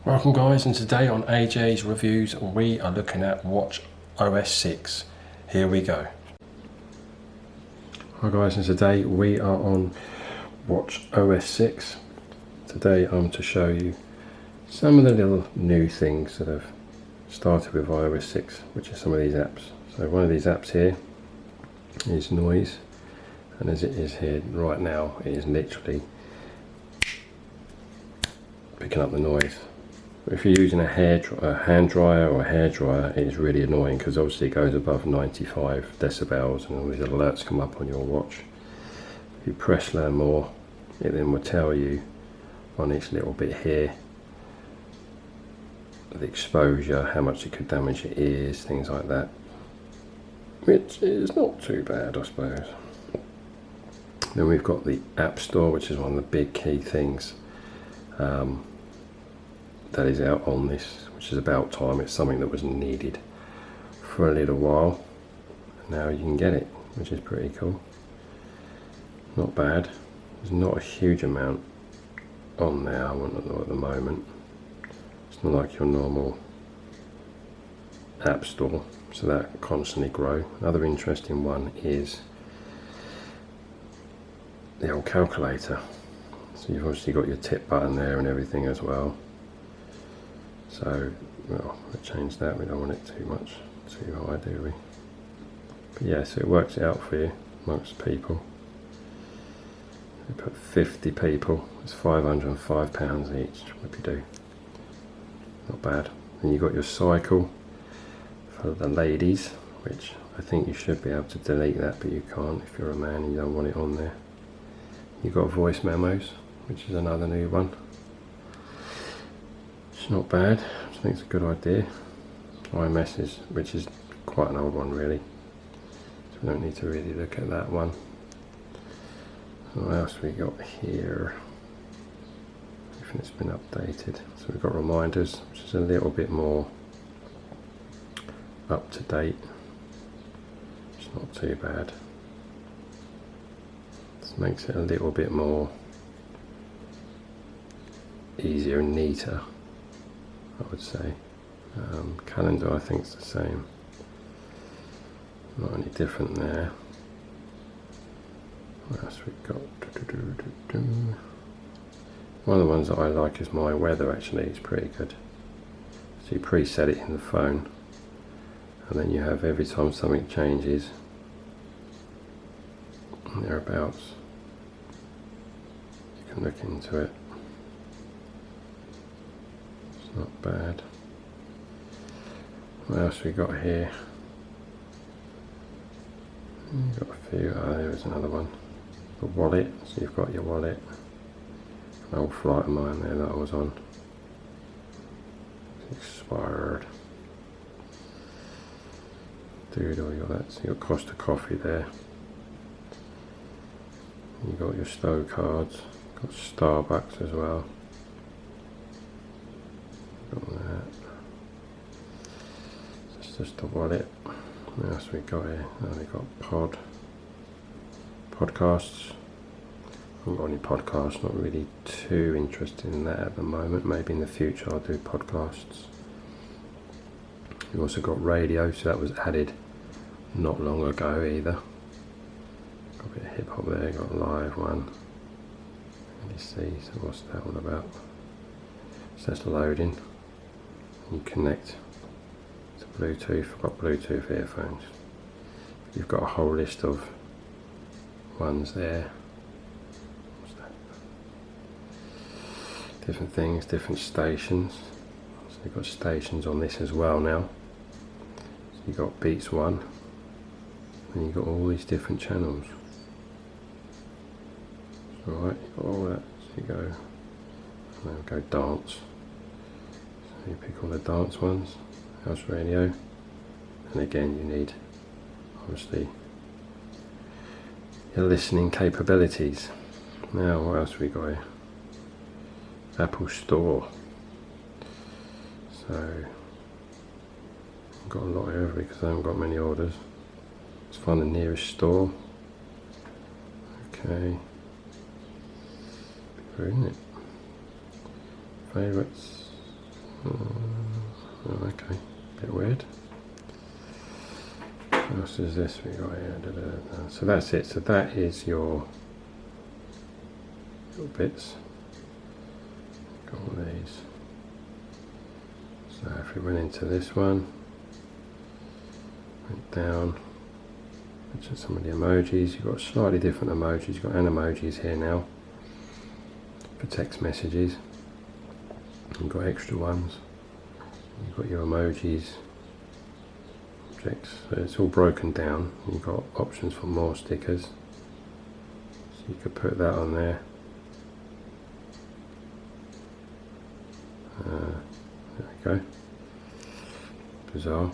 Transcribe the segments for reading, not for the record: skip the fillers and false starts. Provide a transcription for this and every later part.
Welcome guys, and today on AJ's Reviews we are looking at Watch OS6. Here we go. Hi guys, and today we are on Watch OS6. Today I'm to show you some of the little new things that have started with iOS 6, which is some of these apps. So one of these apps here is noise, and as it is here right now, it is literally picking up the noise. If you're using a hand dryer or a hairdryer, it is really annoying because obviously it goes above 95 decibels and all these alerts come up on your watch. If you press learn more, it then will tell you on each little bit here the exposure, how much it could damage your ears, things like that, which is not too bad, I suppose. Then we've got the App Store, which is one of the big key things that is out on this, which is about time. It's something that was needed for a little while. Now you can get it, which is pretty cool. Not bad. There's not a huge amount on there, I wouldn't know at the moment. It's not like your normal app store, so that can constantly grow. Another interesting one is the old calculator. So you've obviously got your tip button there and everything as well. So, well, we'll change that. We don't want it too much, too high, do we? But yeah, so it works out for you, most people. We put 50 people, it's £505 each, what do you do? Not bad. Then you've got your cycle for the ladies, which I think you should be able to delete that, but you can't if you're a man and you don't want it on there. You've got voice memos, which is another new one. It's not bad, I think it's a good idea. iMessage, which is quite an old one really, so we don't need to really look at that one. What else we got here? Everything's been updated. So we've got reminders, which is a little bit more up to date. It's not too bad. This makes it a little bit more easier and neater, I would say. Calendar, I think, is the same. Not any different there. What else we've got? One of the ones that I like is My Weather, actually. It's pretty good. So you preset it in the phone, and then you have every time something changes, thereabouts, you can look into it. It's not bad. What else we got here? You've got a few. Oh, there is another one. The wallet. So you've got your wallet. An old flight of mine there that I was on. It's expired. Doodle, you got that. So you've got Costa Coffee there. You've got your Stow cards. Got Starbucks as well. Got that. It's just the wallet. What else we got here? Oh, we got podcasts. I haven't got any podcasts, not really too interested in that at the moment. Maybe in the future I'll do podcasts. You've also got radio, so that was added not long ago either. Got a bit of hip hop there, got a live one. Let me see, so what's that all about? So that's loading. You connect to Bluetooth. I've got Bluetooth earphones. You've got a whole list of ones there. What's that? Different things, different stations. So you've got stations on this as well now. So you've got Beats 1, and you've got all these different channels. Alright, you've got all that. So you go, and then go dance. So you pick all the dance ones, house radio, and again you need obviously your listening capabilities. Now what else we got here? Apple Store. So I've got a lot here because I haven't got many orders. Let's find the nearest store. Okay. Isn't it? Favourites. Oh, okay, bit weird. What else is this we got here? So that's it. So that is your little bits. Got all these. So if we went into this one, went down, which are some of the emojis. You've got slightly different emojis. You've got Emojis here now for text messages. You've got extra ones. You've got your emojis. Objects. So it's all broken down. You've got options for more stickers. So you could put that on there. There we go. Bizarre.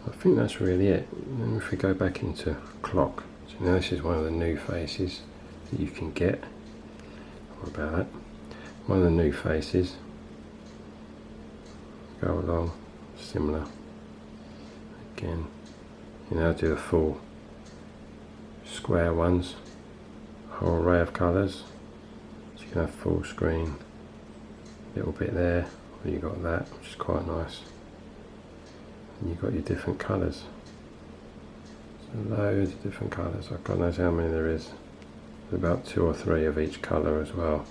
I think that's really it. And if we go back into clock, so now this is one of the new faces that you can get. What about that? One of the new faces. Go along, similar. Again, you now do the full square ones, whole array of colours. So you can have full screen, little bit there, or you got that, which is quite nice. And you've got your different colours. So loads of different colours. God knows how many there is. There's about 2 or 3 of each colour as well.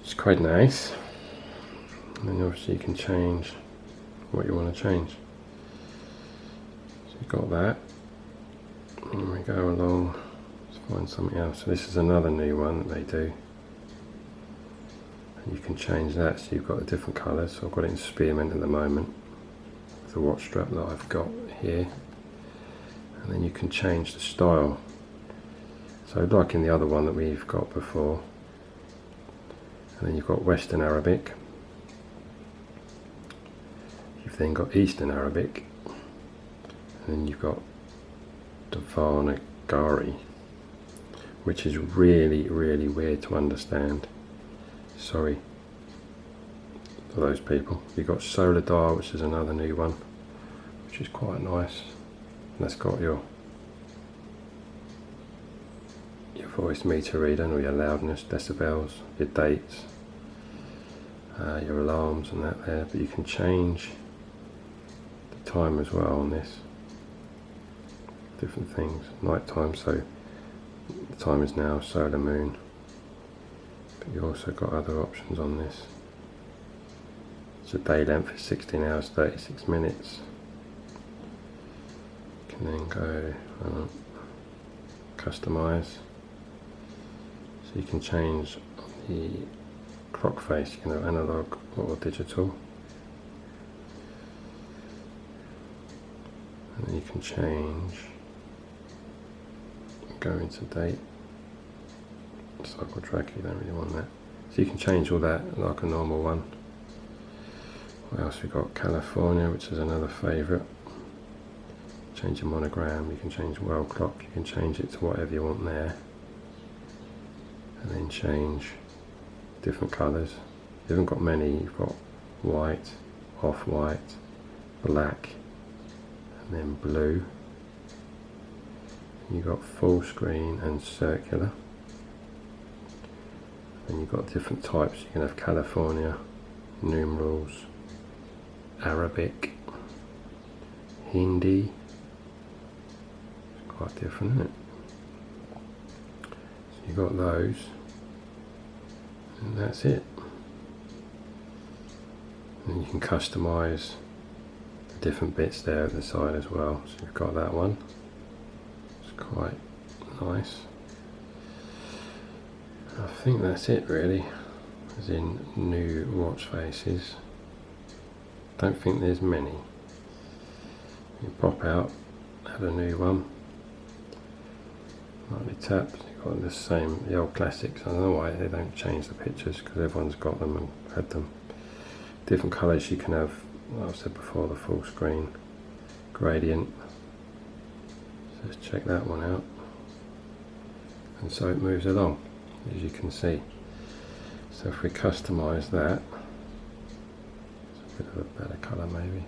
It's quite nice. And then obviously you can change what you want to change. So you've got that. And we go along, let's find something else. So this is another new one that they do. And you can change that, so you've got the different colours. So I've got it in spearmint at the moment, with the watch strap that I've got here. And then you can change the style. So like in the other one that we've got before. And then you've got Western Arabic. You've then got Eastern Arabic, and then you've got Devanagari, which is really, really weird to understand. Sorry for those people. You've got Solar, which is another new one, which is quite nice. And that's got your voice meter reader, or your loudness, decibels, your dates, your alarms and that there, but you can change the time as well on this. Different things, night time, so the time is now solar moon, but you've also got other options on this. So day length is 16 hours 36 minutes. You can then go customize, so you can change the clock face. You can have analog or digital, and then you can change, go into date, cycle track. You don't really want that, so you can change all that like a normal one. What else we got? California, which is another favourite. Change your monogram, you can change world clock, you can change it to whatever you want there, and then change different colours. You haven't got many, you've got white, off-white, black, and then blue. You've got full screen and circular. And you've got different types. You can have California, numerals, Arabic, Hindi. It's quite different, isn't it? So you've got those, and that's it. And you can customise the different bits there at the side as well. So you've got that one. It's quite nice. I think that's it really, as in new watch faces. Don't think there's many. You pop out, have a new one. Lightly tap, you've got the same, the old classics. I don't know why they don't change the pictures, because everyone's got them and had them. Different colours you can have, like I've said before, the full screen, gradient. So let's check that one out. And so it moves along, as you can see. So if we customise that, it's a bit of a better colour maybe.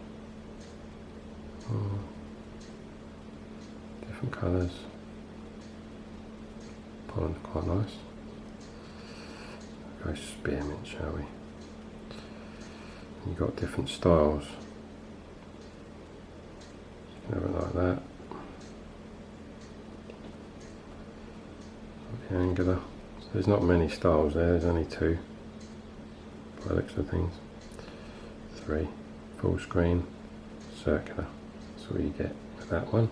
Different colours. Pollen's quite nice. go spearmint, shall we? You've got different styles. Have it like that. The angular. So there's not many styles there, there's only 2 by the looks of things. 3. Full screen, circular. That's what you get with that one.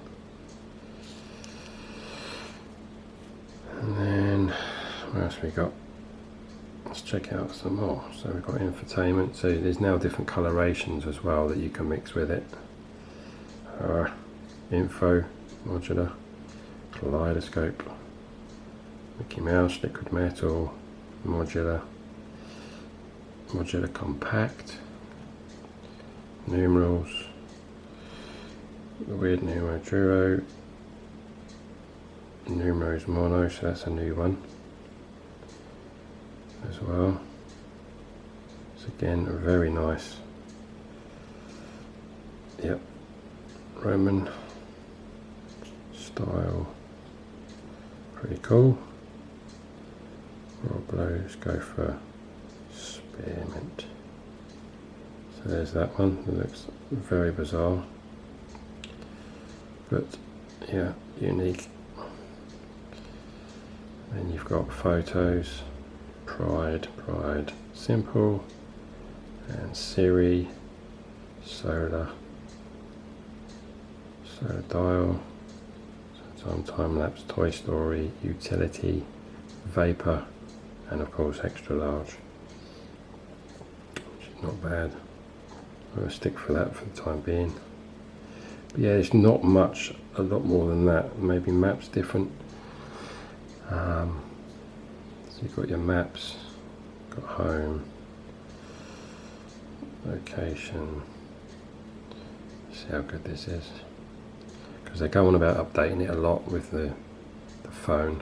And then, what else we got? Let's check out some more. So we've got infotainment. So there's now different colorations as well that you can mix with it. Info, modular, kaleidoscope, Mickey Mouse, liquid metal, modular, modular compact, numerals, the weird Nemo Duro, numerals mono, so that's a new one as well. It's again very nice. Yep, Roman style, pretty cool. Roll blows, go for spearmint. So there's that one. It looks very bizarre, but yeah, unique. Then you've got photos, Pride, simple, and Siri, solar dial, time lapse, Toy Story, utility, vapor, and of course extra large, which is not bad. I'm going to stick for that for the time being. But yeah, it's not much, a lot more than that. Maybe maps different. So you've got your maps, got home, location. See how good this is, because they go on about updating it a lot with the phone.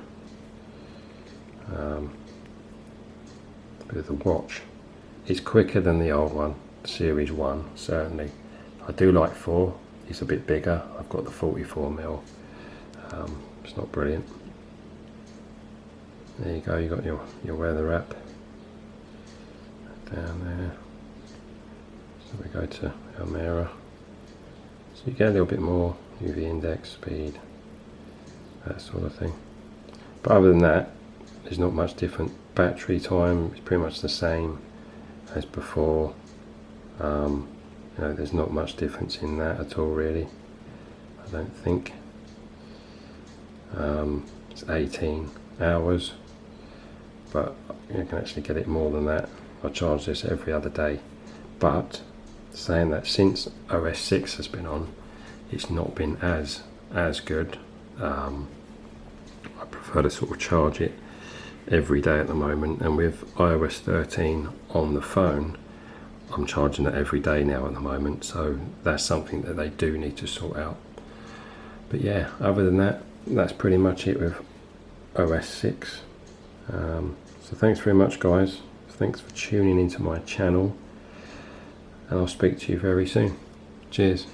With the watch, it's quicker than the old one, Series 1, certainly. I do like 4, it's a bit bigger. I've got the 44mm. It's not brilliant. There you go, you got your weather app down there. So we go to Almera. So you get a little bit more UV index, speed, that sort of thing. But other than that, there's not much different. Battery time is pretty much the same as before. You know, there's not much difference in that at all, really. I don't think. It's 18 hours, but you can actually get it more than that. I charge this every other day. But saying that, since OS 6 has been on, it's not been as good. I prefer to sort of charge it every day at the moment, and with iOS 13 on the phone, I'm charging it every day now at the moment, so that's something that they do need to sort out. But yeah, other than that, that's pretty much it with OS 6. So thanks very much, guys. Thanks for tuning into my channel, and I'll speak to you very soon. Cheers.